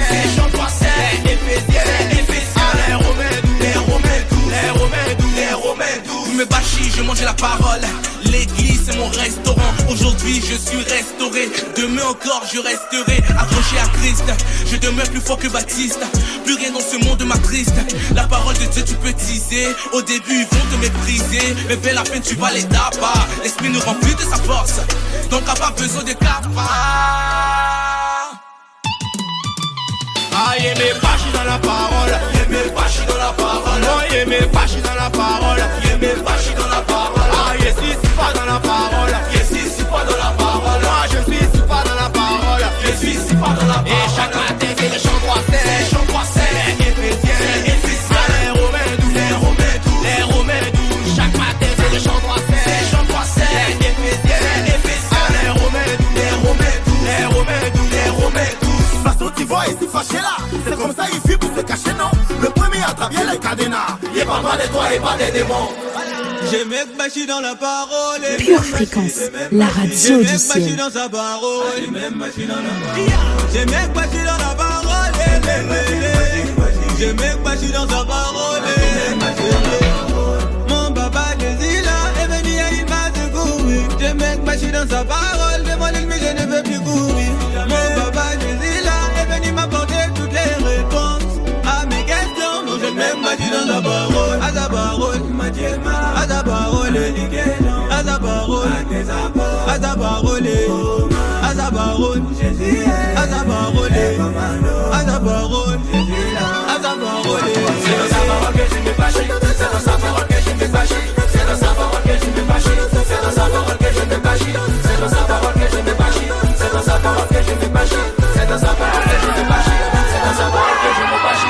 c'est les chants 3-7. Les Éphésiens, les Éphésiens, les Romains 12, les Romains 12, les Romains 12, les Romains 12. Me Bachi, je mange la parole. L'église c'est mon restaurant. Aujourd'hui je suis restauré. Demain encore je resterai accroché à Christ. Je demeure plus fort que Baptiste. Plus rien dans ce monde m'attriste. La parole de Dieu tu peux teaser. Au début ils vont te mépriser, mais vers la fin tu vas les taper. L'esprit nous remplit de sa force, donc t'as pas besoin de capa. Ah yémé Bachi dans la parole, yémé Bachi dans la parole. Moi yémé Bachi dans la parole, yémé Bachi dans la parole. Ah Yessi si pas dans la parole, Yessi si pas dans la parole. Moi je suis si pas dans la parole, je suis si pas dans la parole. Et chaque matin c'est les chants 3-7, c'est les chants 3-7. Les Éphésiens, les Éphésiens, les Romains 12, les Romains 12, les Romains 12. Chaque matin c'est les chants 3-7, c'est les chants 3-7. Les Éphésiens, les Éphésiens, les Romains 12, les Romains 12, les Romains 12, les Romains 12. Parce que tu vois ici fâché là, c'est comme ça il vit pour se cacher non. Le premier a travaillé les cadenas, il parle pas de toi et pas des démons. J'ai mec Bachi dans la parole. Pure Fréquence, la radio du ciel. Dans sa parole. J'ai mec Bachi dans la parole. J'ai mec Bachi dans sa parole. Mon papa Jésus là est venu à il m'a secouru. J'ai mec Bachi dans sa ta parole, de mon ennemi je ne veux plus courir. Mon papa Jésus là est venu m'apporter toutes les réponses à mes questions. Non, je n'aime pas dit dans sa parole. À sa parole, à sa parole, à sa parole, à sa parole, à sa parole, à sa parole, à sa parole, à sa parole. C'est dans sa parole que je me bâche, c'est dans sa parole que je me bâche, c'est dans sa parole que je me bâche, c'est dans sa parole que je me bâche, c'est dans sa parole que je me bâche, c'est dans sa parole que je me bâche, c'est dans sa parole que je me bâche, c'est dans sa parole que je me bâche.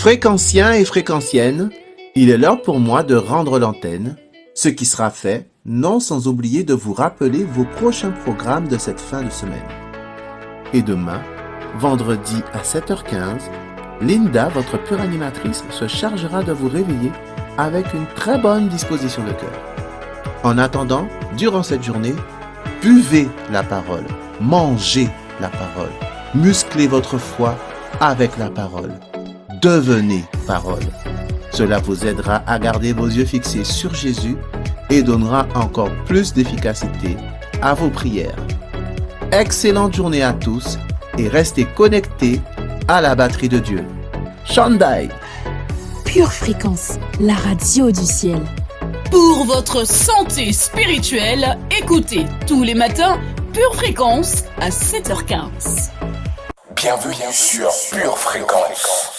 Fréquenciens et fréquenciennes, il est l'heure pour moi de rendre l'antenne, ce qui sera fait, non sans oublier de vous rappeler vos prochains programmes de cette fin de semaine. Et demain, vendredi à 7h15, Linda, votre pure animatrice, se chargera de vous réveiller avec une très bonne disposition de cœur. En attendant, durant cette journée, buvez la parole, mangez la parole, musclez votre foi avec la parole. Devenez parole. Cela vous aidera à garder vos yeux fixés sur Jésus et donnera encore plus d'efficacité à vos prières. Excellente journée à tous et restez connectés à la batterie de Dieu. Shandai. Pure Fréquence, la radio du ciel. Pour votre santé spirituelle, écoutez tous les matins Pure Fréquence à 7h15. Bienvenue sur Pure Fréquence.